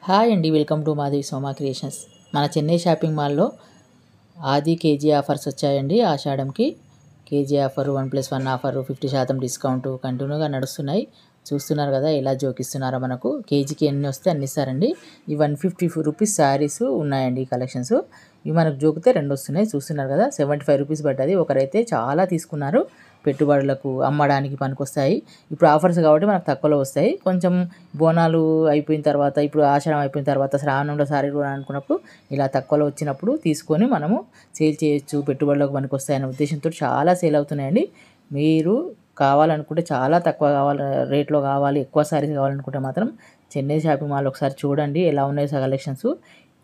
Hi అండి, welcome to మాది Soma creations. మన చెన్నై షాపింగ్ మాల్లో ఆది కేజీ ఆఫర్స్ వచ్చాయండి. ఆషాఢంకి కేజీ ఆఫరు, 1+1 ఆఫరు, 50% డిస్కౌంట్ కంటిన్యూగా నడుస్తున్నాయి. చూస్తున్నారు కదా ఎలా జోకిస్తున్నారో. మనకు కేజీకి ఎన్ని వస్తే అన్ని ఇస్తారండి. ఈ 150 రూపీస్ శారీస్ ఉన్నాయండి ఈ కలెక్షన్స్. ఇవి మనకు జోకితే 2 వస్తున్నాయి. చూస్తున్నారు కదా, 75 రూపీస్ పడ్డది. ఒకరైతే చాలా తీసుకున్నారు. పెట్టుబడులకు అమ్మడానికి పనికొస్తాయి. ఇప్పుడు ఆఫర్స్ కాబట్టి మనకు తక్కువలో వస్తాయి. కొంచెం బోనాలు అయిపోయిన తర్వాత, ఇప్పుడు ఆషాఢం అయిపోయిన తర్వాత శ్రావణంలో సారీ అనుకున్నప్పుడు ఇలా తక్కువలో వచ్చినప్పుడు తీసుకొని మనము సేల్ చేయొచ్చు, పెట్టుబడులకు పనికొస్తాయి అనే ఉద్దేశంతో చాలా సేల్ అవుతున్నాయండి. మీరు కావాలనుకుంటే, చాలా తక్కువ రేట్లో కావాలి, ఎక్కువ సారీస్ కావాలనుకుంటే మాత్రం చెన్నై షాపింగ్ మాల్ ఒకసారి చూడండి ఎలా ఉన్నాయి కలెక్షన్స్.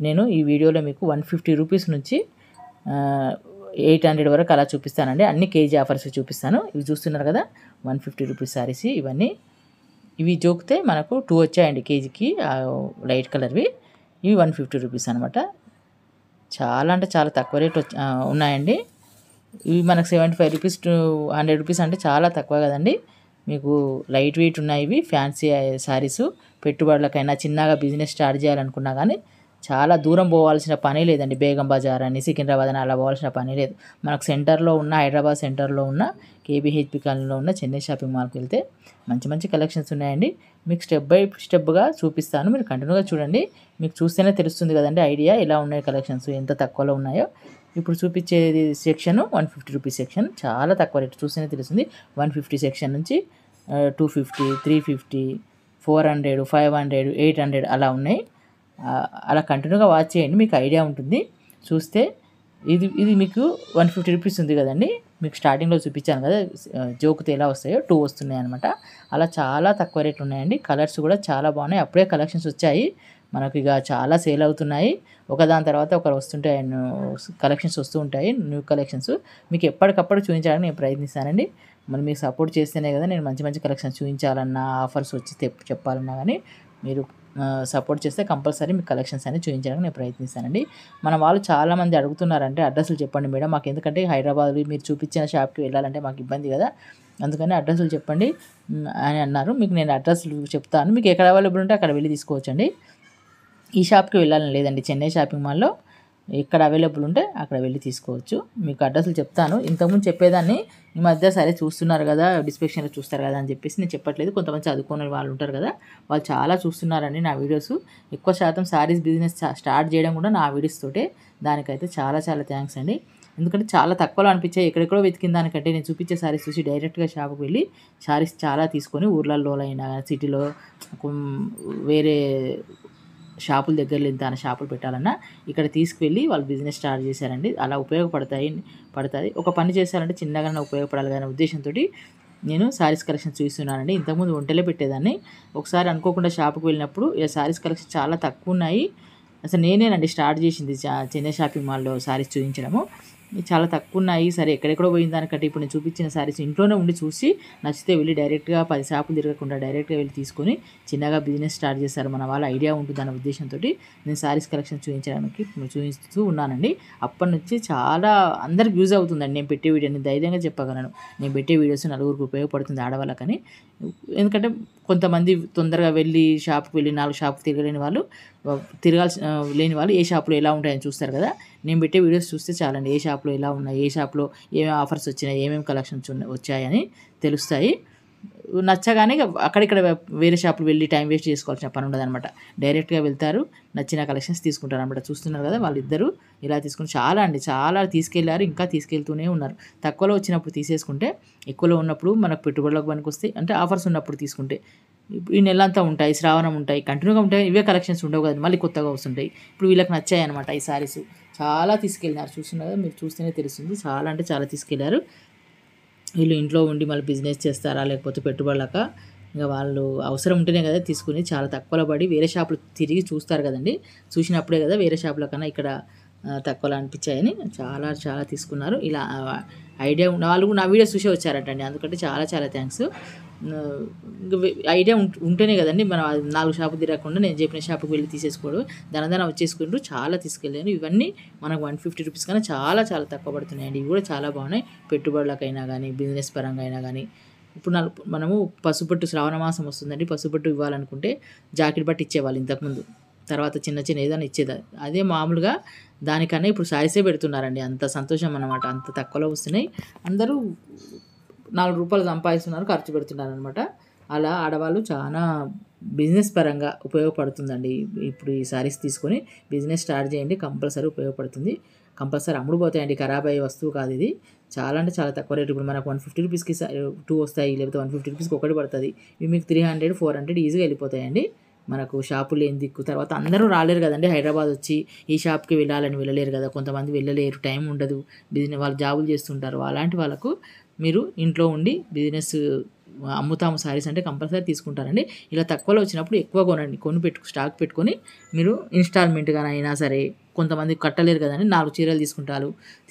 నేను ఈ వీడియోలో మీకు 150 రూపీస్ నుంచి 800 వరకు అలా చూపిస్తానండి. అన్ని కేజీ ఆఫర్స్ చూపిస్తాను. ఇవి చూస్తున్నారు కదా, 150 రూపీస్ శారీస్ ఇవన్నీ. ఇవి జోకితే మనకు 2 వచ్చాయండి కేజీకి, లైట్ కలర్వి. ఇవి 150 రూపీస్ అనమాట. చాలా అంటే చాలా తక్కువ రేట్ ఉన్నాయండి. ఇవి మనకు 75 రూపీస్ టు 100 రూపీస్ అంటే చాలా తక్కువ కదండి. మీకు లైట్ వెయిట్ ఉన్నాయి. ఇవి ఫ్యాన్సీ శారీస్. పెట్టుబడులకైనా, చిన్నగా బిజినెస్ స్టార్ట్ చేయాలనుకున్నా కానీ చాలా దూరం పోవాల్సిన పని లేదండి. బేగం బజార్ అని, సికింద్రాబాద్ అని అలా పోవాల్సిన పని లేదు. మనకు సెంటర్లో ఉన్న, హైదరాబాద్ సెంటర్లో ఉన్న, కేబీహెచ్పి కాలనీలో ఉన్న చెన్నై షాపింగ్ మాల్కి వెళ్తే మంచి మంచి కలెక్షన్స్ ఉన్నాయండి. మీకు స్టెప్ బై స్టెప్గా చూపిస్తాను. మీరు కంటిన్యూగా చూడండి. మీకు చూస్తేనే తెలుస్తుంది కదండి ఐడియా ఎలా ఉన్నాయి కలెక్షన్స్, ఎంత తక్కువలో ఉన్నాయో. ఇప్పుడు చూపించేది సెక్షన్ 150 రూపీస్ సెక్షన్. చాలా తక్కువ రేటు చూస్తేనే తెలుస్తుంది. 150 సెక్షన్ నుంచి 250, 350, 400, 500, 800 అలా ఉన్నాయి. అలా కంటిన్యూగా వాచ్ చేయండి, మీకు ఐడియా ఉంటుంది చూస్తే. ఇది మీకు 150 రూపీస్ ఉంది కదండి. మీకు స్టార్టింగ్లో చూపించాను కదా జోకుతే ఎలా వస్తాయో, 2 వస్తున్నాయి అనమాట. అలా చాలా తక్కువ రేట్లు ఉన్నాయండి. కలర్స్ కూడా చాలా బాగున్నాయి. అప్పుడే కలెక్షన్స్ వచ్చాయి మనకు, ఇక చాలా సేల్ అవుతున్నాయి. ఒకదాని తర్వాత ఒకరు వస్తుంటాయి, కలెక్షన్స్ వస్తూ ఉంటాయి, న్యూ కలెక్షన్స్. మీకు ఎప్పటికప్పుడు చూపించడానికి నేను ప్రయత్నిస్తానండి. మరి మీకు సపోర్ట్ చేస్తేనే కదా నేను మంచి మంచి కలెక్షన్స్ చూపించాలన్నా, ఆఫర్స్ వచ్చి చెప్పాలన్నా కానీ మీరు సపోర్ట్ చేస్తే కంపల్సరీ మీకు కలెక్షన్స్ అన్ని చూపించడానికి నేను ప్రయత్నిస్తానండి. మన వాళ్ళు చాలామంది అడుగుతున్నారంటే అడ్రస్లు చెప్పండి మేడం మాకు, ఎందుకంటే హైదరాబాద్ మీరు చూపించిన షాప్కి వెళ్ళాలంటే మాకు ఇబ్బంది కదా, అందుకని అడ్రస్లు చెప్పండి అని అన్నారు. మీకు నేను అడ్రస్లు చెప్తాను. మీకు ఎక్కడ అవైలబుల్ ఉంటే అక్కడ వెళ్ళి తీసుకోవచ్చండి. ఈ షాప్కి వెళ్ళాలని లేదండి. చెన్నై షాపింగ్ మాల్లో ఎక్కడ అవైలబుల్ ఉంటే అక్కడ వెళ్ళి తీసుకోవచ్చు. మీకు అడ్రస్లు చెప్తాను. ఇంతకుముందు చెప్పేదాన్ని, ఈ మధ్య సరే చూస్తున్నారు కదా, డిస్క్రిప్షన్లో చూస్తారు కదా అని చెప్పేసి నేను చెప్పట్లేదు. కొంతమంది చదువుకునే వాళ్ళు ఉంటారు కదా, వాళ్ళు చాలా చూస్తున్నారండి నా వీడియోస్. ఎక్కువ శాతం శారీస్ బిజినెస్ స్టార్ట్ చేయడం కూడా నా వీడియోస్ తోటే. దానికైతే చాలా చాలా థ్యాంక్స్ అండి. ఎందుకంటే చాలా తక్కువలో అనిపించాయి. ఎక్కడెక్కడో వెతికిన దానికంటే నేను చూపించే శారీస్ చూసి డైరెక్ట్గా షాప్కి వెళ్ళి శారీస్ చాలా తీసుకొని, ఊర్లలో అయినా సిటీలో వేరే షాపుల దగ్గర లేని షాపులు పెట్టాలన్నా ఇక్కడ తీసుకువెళ్ళి వాళ్ళు బిజినెస్ స్టార్ట్ చేశారండి. అలా పడుతుంది. ఒక పని చేశారంటే చిన్నగానే ఉపయోగపడాలి అనే ఉద్దేశంతో నేను శారీస్ కలెక్షన్ చూస్తున్నానండి. ఇంతకుముందు ఒంటెలే పెట్టేదాన్ని. ఒకసారి అనుకోకుండా షాపుకి వెళ్ళినప్పుడు ఈ శారీస్ కలెక్షన్ చాలా తక్కువ ఉన్నాయి. అసలు నేనేనండి స్టార్ట్ చేసింది చెన్నై షాపింగ్ మాల్లో శారీస్ చూపించడము. చాలా తక్కువ ఉన్నాయి. సరే ఎక్కడెక్కడో పోయిన దానికంటే ఇప్పుడు నేను చూపించిన శారీస్ ఇంట్లోనే ఉండి చూసి నచ్చితే వెళ్ళి డైరెక్ట్గా 10 షాపులు తిరగకుండా డైరెక్ట్గా వెళ్ళి తీసుకొని చిన్నగా బిజినెస్ స్టార్ట్ చేస్తారు. మన వాళ్ళ ఐడియా ఉంటుంది అనే ఉద్దేశంతో నేను శారీస్ కలెక్షన్ చూపిస్తూ ఉన్నానండి. అప్పటి నుంచి చాలా అందరికి యూజ్ అవుతుందండి నేను పెట్టే వీడియోని ధైర్యంగా చెప్పగలను. నేను పెట్టే వీడియోస్ నలుగురికి ఉపయోగపడుతుంది, ఆడవాళ్ళకని. ఎందుకంటే కొంతమంది తొందరగా వెళ్ళి షాప్కి వెళ్ళి 4 షాపులు తిరగలేని వాళ్ళు, లేని వాళ్ళు ఏ షాపులో ఎలా ఉంటాయని చూస్తారు కదా. నేను పెట్టే వీడియోస్ చూస్తే చాలండి, ఏ షాప్లో ఎలా ఉన్నాయి, ఏ షాప్లో ఏమేమి ఆఫర్స్ వచ్చినాయి, ఏమేమి కలెక్షన్స్ వచ్చాయని తెలుస్తాయి. నచ్చగానే అక్కడిక్కడ వేరే షాపులు వెళ్ళి టైం వేస్ట్ చేసుకోవాల్సిన పని ఉండదు అనమాట. డైరెక్ట్గా వెళ్తారు, నచ్చిన కలెక్షన్స్ తీసుకుంటారు అనమాట. చూస్తున్నారు కదా, వాళ్ళిద్దరూ ఇలా తీసుకుని చాలా తీసుకెళ్లారు, ఇంకా తీసుకెళ్తూనే ఉన్నారు. తక్కువలో వచ్చినప్పుడు తీసేసుకుంటే ఎక్కువలో ఉన్నప్పుడు మనకు పెట్టుబడులకు పనికొస్తాయి. అంటే ఆఫర్స్ ఉన్నప్పుడు తీసుకుంటే ఈ నెల అంతా ఉంటాయి, శ్రావణం ఉంటాయి, కంటిన్యూగా ఉంటాయి. ఇవే కలెక్షన్స్ ఉండవు కదా, మళ్ళీ కొత్తగా వస్తుంటాయి. ఇప్పుడు వీళ్ళకి నచ్చాయి అనమాట ఈ శారీస్. చాలా తీసుకెళ్ళినారు. చూస్తున్నారు కదా, మీరు చూస్తేనే తెలుస్తుంది. చాలా అంటే చాలా తీసుకెళ్లారు. వీళ్ళు ఇంట్లో ఉండి మళ్ళీ బిజినెస్ చేస్తారా లేకపోతే పెట్టుబడులక, ఇంకా వాళ్ళు అవసరం ఉంటేనే కదా తీసుకుని చాలా తక్కువలో పడి వేరే షాపులు తిరిగి చూస్తారు కదండి. చూసినప్పుడే కదా వేరే షాపుల కన్నా ఇక్కడ తక్కువలో అనిపించాయని చాలా తీసుకున్నారు. ఇలా ఐడియా ఉన్న వాళ్ళు నా వీడియోస్ చూసే వచ్చారటండి. అందుకంటే చాలా థ్యాంక్స్. ఐడియా ఉంటేనే కదండి మనం 4 షాపులు తిరగకుండా నేను చెప్పిన షాపుకి వెళ్ళి తీసేసుకోవడం, దనదన వచ్చేసుకుంటూ చాలా తీసుకెళ్ళాను. ఇవన్నీ మనకు 150 రూపీస్ కన్నా చాలా తక్కువ పడుతున్నాయండి. ఇవి కూడా చాలా బాగున్నాయి. పెట్టుబడులకైనా కానీ, బిజినెస్ పరంగా అయినా కానీ. ఇప్పుడు మనము పసుపొట్టు శ్రావణ మాసం వస్తుందండి. పసుపొట్టు ఇవ్వాలనుకుంటే జాకెట్ బట్టి ఇచ్చేవాళ్ళు ఇంతకుముందు. తర్వాత చిన్న చిన్న ఏదైనా ఇచ్చేది. అదే మామూలుగా దానికన్నా ఇప్పుడు శారీసే పెడుతున్నారండి. అంత సంతోషం అన్నమాట. అంత తక్కువలో వస్తున్నాయి. అందరూ రూ. 4 సంపాదిస్తున్నారు, ఖర్చు పెడుతున్నారనమాట. అలా ఆడవాళ్ళు చాలా బిజినెస్ పరంగా ఉపయోగపడుతుందండి. ఇప్పుడు ఈ శారీస్ తీసుకొని బిజినెస్ స్టార్ట్ చేయండి. కంపల్సరీ ఉపయోగపడుతుంది. కంపల్సరీ అమ్ముడుపోతాయండి. ఖరాబ్ అయ్యే వస్తువు కాదు ఇది. చాలా అంటే చాలా తక్కువ రేటు. ఇప్పుడు మనకు 150 రూపీస్కి 2 వస్తాయి, లేకపోతే 150 రూపీస్కి ఒకటి పడుతుంది. ఇవి మీకు 300, 400 ఈజీగా వెళ్ళిపోతాయండి. మనకు షాపు లేని దిక్కు. తర్వాత అందరూ రాలేరు కదండి హైదరాబాద్ వచ్చి ఈ షాప్కి వెళ్ళాలని వెళ్ళలేరు కదా. కొంతమంది వెళ్ళలేరు, టైం ఉండదు, వాళ్ళు జాబులు చేస్తుంటారు. అలాంటి వాళ్ళకు మీరు ఇంట్లో ఉండి బిజినెస్ అమ్ముతాము శారీస్ అంటే కంపల్సరీ తీసుకుంటారండి. ఇలా తక్కువలో వచ్చినప్పుడు ఎక్కువ కొనండి. స్టాక్ పెట్టుకొని మీరు ఇన్స్టాల్మెంట్గా అయినా సరే, కొంతమంది కట్టలేరు కదండి, 4 చీరలు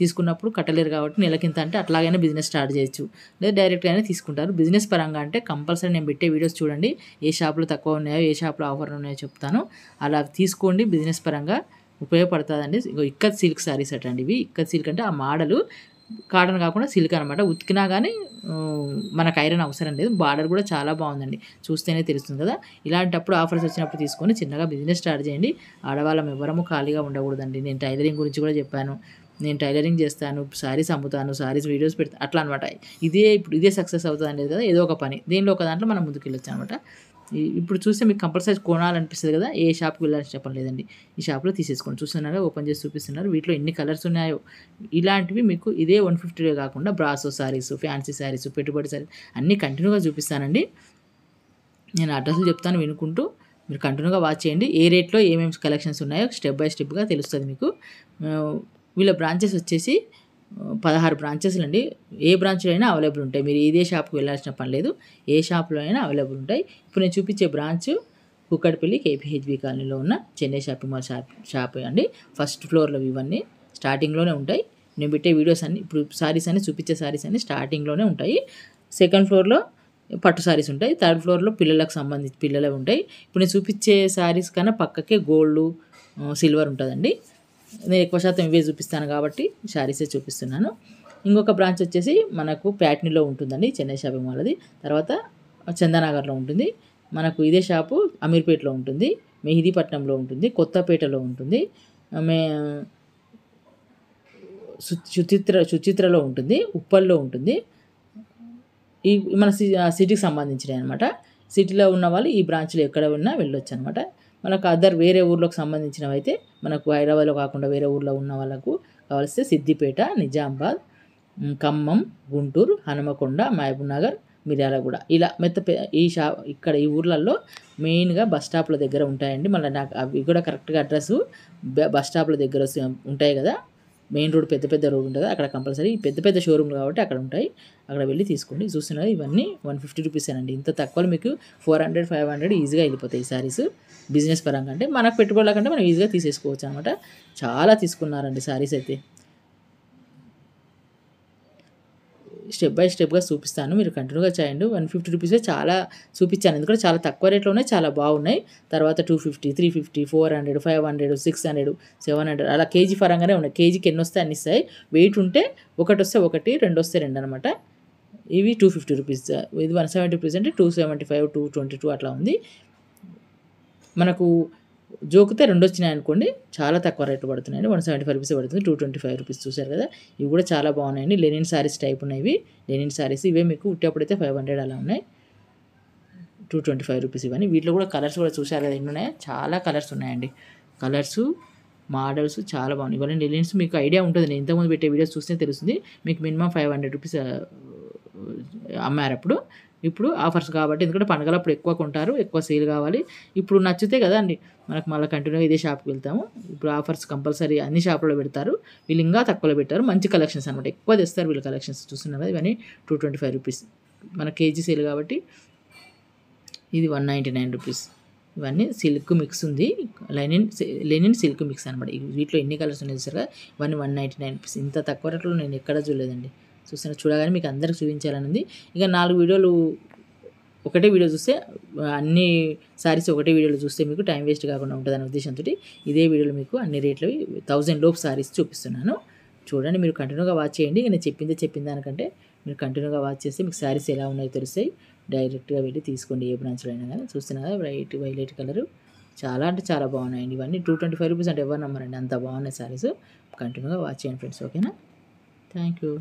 తీసుకున్నప్పుడు కట్టలేరు కాబట్టి నెలకింత అంటే అట్లాగైనా బిజినెస్ స్టార్ట్ చేయొచ్చు, లేదా డైరెక్ట్గానే తీసుకుంటారు. బిజినెస్ పరంగా అంటే కంపల్సరీ నేను పెట్టే వీడియోస్ చూడండి. ఏ షాపులో తక్కువ ఉన్నాయో, ఏ షాపులో ఆఫర్లు ఉన్నాయో చెప్తాను. అలా తీసుకోండి. బిజినెస్ పరంగా ఉపయోగపడుతుందండి. ఇక్కత్ సిల్క్ శారీస్ అటండి ఇవి. ఇక్కత్ సిల్క్ అంటే ఆ మోడలు కాటన్ కాకుండా సిల్క్ అనమాట. ఉతికినా కానీ మనకు ఐరన్ అవసరం లేదు. బార్డర్ కూడా చాలా బాగుందండి, చూస్తేనే తెలుస్తుంది కదా. ఇలాంటప్పుడు ఆఫర్స్ వచ్చినప్పుడు తీసుకొని చిన్నగా బిజినెస్ స్టార్ట్ చేయండి. ఆడవాళ్ళం ఎవరము ఖాళీగా ఉండకూడదండి. నేను టైలరింగ్ గురించి కూడా చెప్పాను. నేను టైలరింగ్ చేస్తాను, శారీస్ అమ్ముతాను, శారీస్ వీడియోస్ పెడతాను, అట్లా అనమాట. ఇదే సక్సెస్ అవుతుంది అనేది కదా, ఏదో ఒక పని దేనిలో ఒక దాంట్లో మనం ముందుకు వెళ్ళొచ్చు అనమాట. ఇప్పుడు చూస్తే మీకు కంపల్సరీ కొనాలనిపిస్తుంది కదా, ఏ షాప్కి వెళ్ళాలని చెప్పడం లేదండి. ఈ షాప్లో తీసేసుకోండి. చూస్తున్నారా, ఓపెన్ చేసి చూపిస్తున్నారు. వీటిలో ఎన్ని కలర్స్ ఉన్నాయో. ఇలాంటివి మీకు ఇదే 150 కాకుండా బ్రాసో శారీస్, ఫ్యాన్సీ శారీస్, పెట్టుబడి శారీస్ అన్నీ కంటిన్యూగా చూపిస్తానండి. నేను అడ్రస్లు చెప్తాను, వినుకుంటూ మీరు కంటిన్యూగా వాచ్ చేయండి. ఏ రేట్లో ఏమేమి కలెక్షన్స్ ఉన్నాయో స్టెప్ బై స్టెప్గా తెలుస్తుంది మీకు. వీళ్ళ బ్రాంచెస్ వచ్చేసి 16 బ్రాంచెస్లు అండి. ఏ బ్రాంచ్లో అయినా అవైలబుల్ ఉంటాయి. మీరు ఇదే షాప్కి వెళ్ళాల్సిన పని లేదు, ఏ షాప్లో అయినా అవైలబుల్ ఉంటాయి. ఇప్పుడు నేను చూపించే బ్రాంచ్ కుక్కడపల్లి కేపీహెచ్బి కాలనీలో ఉన్న చెన్నై షాపింగ్ మాల్ షాప్ అండి. ఫస్ట్ ఫ్లోర్లో ఇవన్నీ స్టార్టింగ్లోనే ఉంటాయి. నేను పెట్టే వీడియోస్ అన్ని, ఇప్పుడు శారీస్ అన్ని చూపించే శారీస్ అన్ని స్టార్టింగ్లోనే ఉంటాయి. సెకండ్ ఫ్లోర్లో పట్టు శారీస్ ఉంటాయి. థర్డ్ ఫ్లోర్లో పిల్లలకు సంబంధించి పిల్లలే ఉంటాయి. ఇప్పుడు నేను చూపించే శారీస్ కన్నా పక్కకే గోల్డ్, సిల్వర్ ఉంటుందండి. నేను ఎక్కువ శాతం ఇవే చూపిస్తాను కాబట్టి శారీసే చూపిస్తున్నాను. ఇంకొక బ్రాంచ్ వచ్చేసి మనకు ప్యాట్నీలో ఉంటుందండి, చెన్నై షాపింగ్ మాల్ అది. తర్వాత చందానగర్లో ఉంటుంది. మనకు ఇదే షాపు అమీర్పేటలో ఉంటుంది, మెహిదీపట్నంలో ఉంటుంది, కొత్తపేటలో ఉంటుంది, సుచిత్రలో ఉంటుంది, ఉప్పల్లో ఉంటుంది. ఈ మన సిటీకి సంబంధించినవి అనమాట. సిటీలో ఉన్న వాళ్ళు ఈ బ్రాంచ్లో ఎక్కడ ఉన్నా వెళ్ళొచ్చు అనమాట. మనకు వేరే ఊర్లోకి సంబంధించినవి అయితే మనకు హైదరాబాద్లో కాకుండా వేరే ఊర్లో ఉన్న వాళ్ళకు కావాల్సి సిద్దిపేట, నిజామాబాద్, ఖమ్మం, గుంటూరు, హనుమకొండ, మహబూబ్నగర్, మిర్యాలగూడ, ఇలా ఇక్కడ ఈ ఊర్లలో మెయిన్గా బస్ స్టాప్ల దగ్గర ఉంటాయండి. మళ్ళీ నాకు అవి కూడా కరెక్ట్గా అడ్రస్ బస్ స్టాప్ల దగ్గర ఉంటాయి కదా. మెయిన్ రోడ్ పెద్ద రోడ్ ఉంటుంది, అక్కడ కంపల్సరీ పెద్ద షోరూమ్లు కాబట్టి అక్కడ ఉంటాయి. అక్కడ వెళ్ళి తీసుకోండి. చూస్తున్నారు ఇవన్నీ 150 రూపీసేనండి. ఇంత తక్కువలో మీకు 400, 500 ఈజీగా వెళ్ళిపోతాయి ఈ శారీస్. బిజినెస్ పరంగా అంటే మనకు పెట్టుబడుల కంటే మనం ఈజీగా తీసేసుకోవచ్చు అనమాట. చాలా తీసుకున్నారండి శారీస్ అయితే. స్టెప్ బై స్టెప్గా చూపిస్తాను, మీరు కంటిన్యూగా చేయండి. 150 రూపీసే చాలా చూపించాను, ఎందుకంటే చాలా తక్కువ రేట్లో ఉన్నాయి, చాలా బాగున్నాయి. తర్వాత 250, 350, 400, 500, 600, 700 అలా కేజీ పరంగానే ఉన్నాయి. కేజీకి ఎన్ని వస్తే అన్ని ఇస్తాయి. వెయిట్ ఉంటే ఒకటి వస్తే ఒకటి, రెండు వస్తే రెండు అనమాట. ఇవి 250 రూపీస్, ఇది 170 రూపీస్ అంటే 275, 222 అట్లా ఉంది. మనకు జోకితే 2 వచ్చినాయి అనుకోండి, చాలా తక్కువ రేట్లు పడుతున్నాయండి. 175 రూపీస్ పడుతుంది, 225 రూపీస్. చూసారు కదా, ఇవి కూడా చాలా బాగున్నాయండి. లెనిన్ శారీస్ టైప్ ఉన్నాయి ఇవి. లెనిన్ శారీస్ ఇవే మీకు ఉట్టేప్పుడైతే 500 అలా ఉన్నాయి. 225 రూపీస్ ఇవన్నీ. వీటిలో కూడా కలర్స్ కూడా చూసారు కదా ఎన్ని ఉన్నాయో, చాలా కలర్స్ ఉన్నాయండి. కలర్స్, మోడల్స్ చాలా బాగున్నాయి. ఇవన్నీ లెనిన్స్ మీకు ఐడియా ఉంటుంది, నేను ఇంతకుముందు పెట్టే వీడియోస్ చూస్తే తెలుస్తుంది మీకు. మినిమం 500 రూపీస్ అమ్మారు అప్పుడు. ఇప్పుడు ఆఫర్స్ కాబట్టి, ఎందుకంటే పండుగలప్పుడు ఎక్కువ కొంటారు, ఎక్కువ సేల్ కావాలి. ఇప్పుడు నచ్చితే కదా అండి మనకు మళ్ళీ కంటిన్యూగా ఇదే షాప్కి వెళ్తాము. ఇప్పుడు ఆఫర్స్ కంపల్సరీ అన్ని షాపుల్లో పెడతారు. వీళ్ళు ఇంకా తక్కువలో పెట్టారు. మంచి కలెక్షన్స్ అనమాట, ఎక్కువ తెస్తారు వీళ్ళు కలెక్షన్స్. చూస్తున్నారు కదా, ఇవన్నీ 225 రూపీస్. మన కేజీ సేల్ కాబట్టి ఇది 199 రూపీస్. ఇవన్నీ సిల్క్ మిక్స్ ఉంది, లెనిన్ సిల్క్ మిక్స్ అనమాట. వీటిలో ఎన్ని కలర్స్ ఉన్నాయి చూసారు కదా, ఇవన్నీ 199 రూపీస్. ఇంత తక్కువ రేట్లో నేను ఎక్కడ చూడలేదండి. చూడగానే మీకు అందరికి చూపించాలనుంది. ఇక 4 వీడియోలు ఒకటే వీడియో చూస్తే, అన్ని శారీస్ ఒకటే వీడియోలో చూస్తే మీకు టైం వేస్ట్ కాకుండా ఉంటుందనే ఉద్దేశంతో ఇదే వీడియోలో మీకు అన్ని రేట్లు 1000 లోపు శారీస్ చూపిస్తున్నాను. చూడండి, మీరు కంటిన్యూగా వాచ్ చేయండి. నేను చెప్పిన దానికంటే మీరు కంటిన్యూగా వాచ్ చేస్తే మీకు శారీస్ ఎలా ఉన్నాయో తెలుస్తాయి. డైరెక్ట్గా వెళ్ళి తీసుకోండి, ఏ బ్రాంచ్లో అయినా కానీ. చూస్తున్నా కదా, వైలెట్ కలరు చాలా అంటే చాలా బాగున్నాయండి. ఇవన్నీ 225 రూపీస్ అంటే ఎవరు నమ్మరండి, అంత బాగున్నాయి శారీస్. కంటిన్యూగా వాచ్ చేయండి ఫ్రెండ్స్, ఓకేనా? Thank you.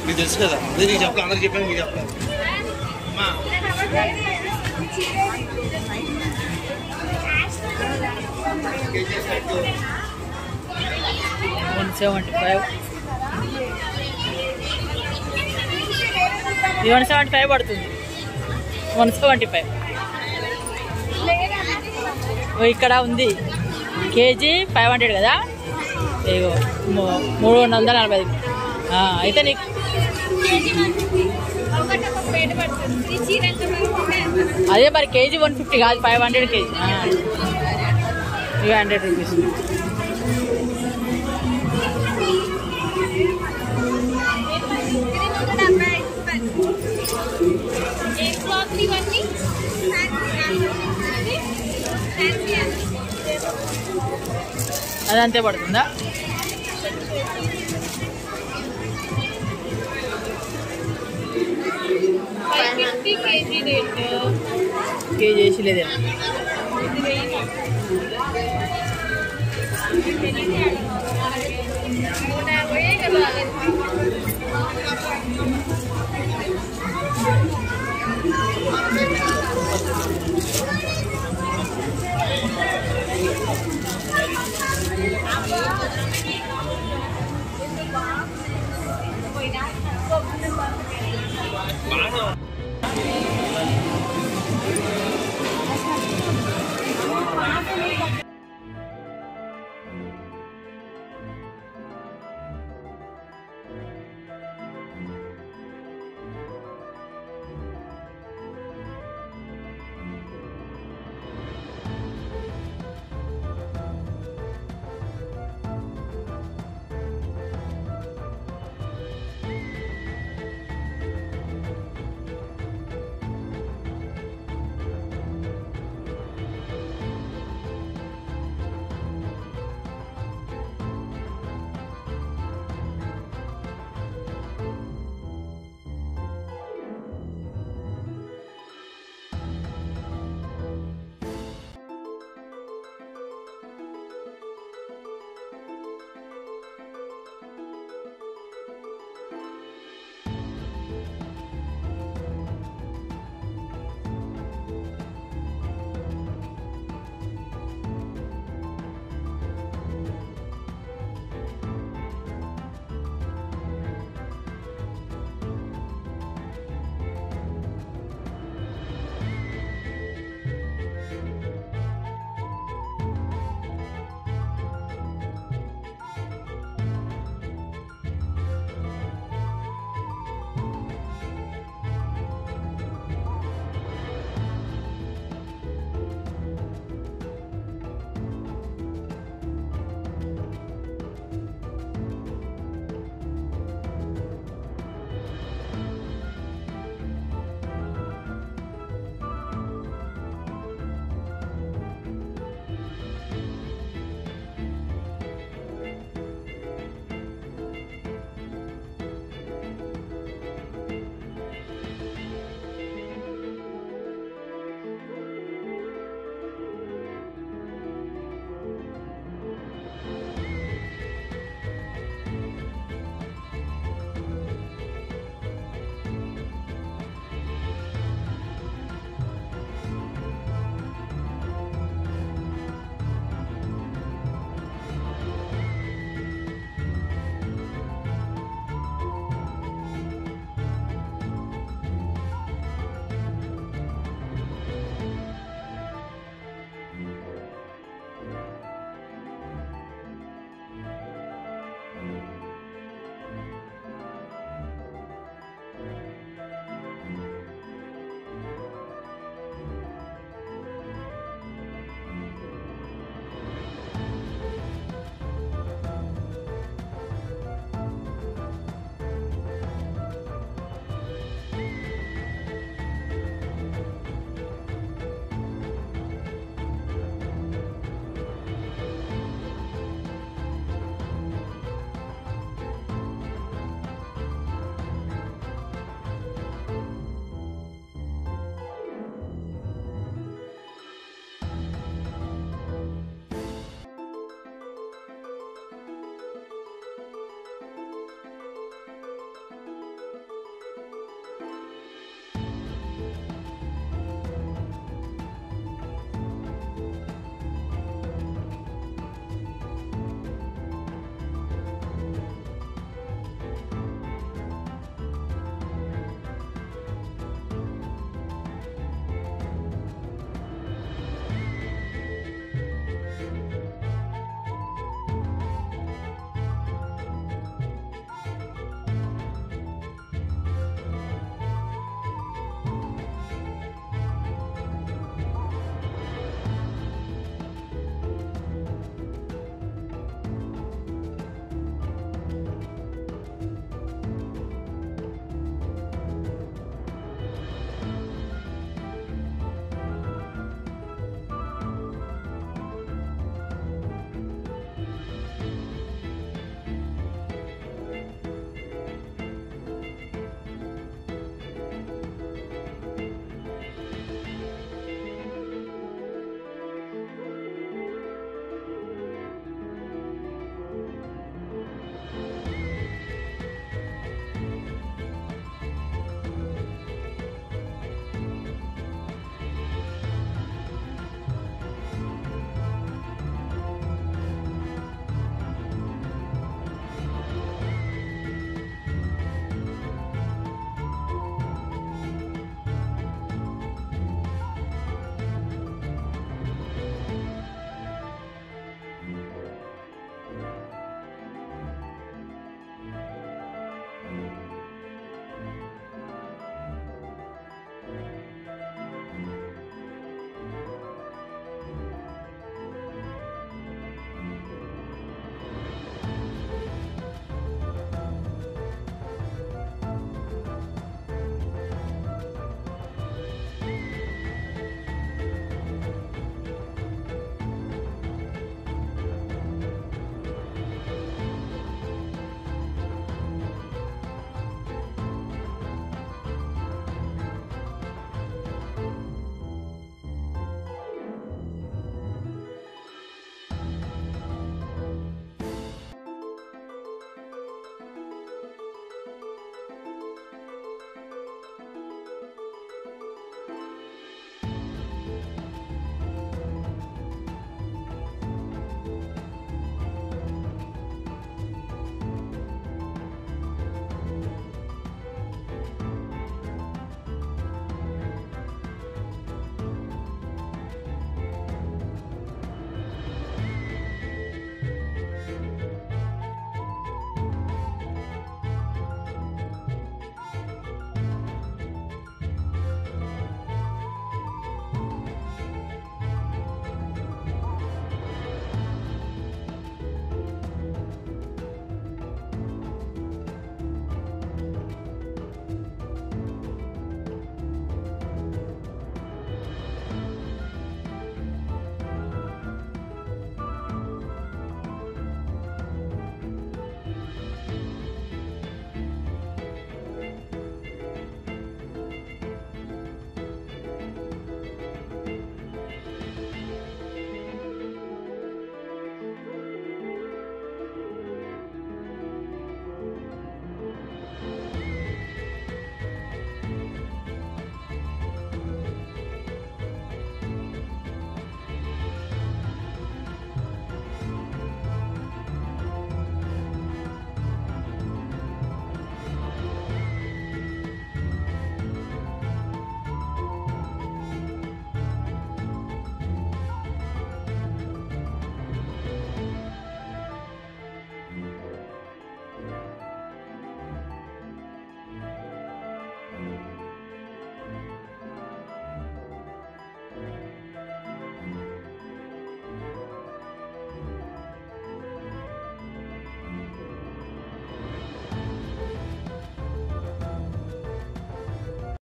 మీకు తెలుసు కదా, అదే నీకు చెప్పాలి, అందరికి చెప్పాను మీకు చెప్పాలి. 175 175 పడుతుంది. 175 ఇక్కడ ఉంది. కేజీ 500 కదా, ఇగో 345. అయితే నీకు అదే మరి కేజీ 150 కాదు, 500 కేజీ, 300 రూపీస్. అదంతే పడుతుందా? కేజీ వేసి లేదే.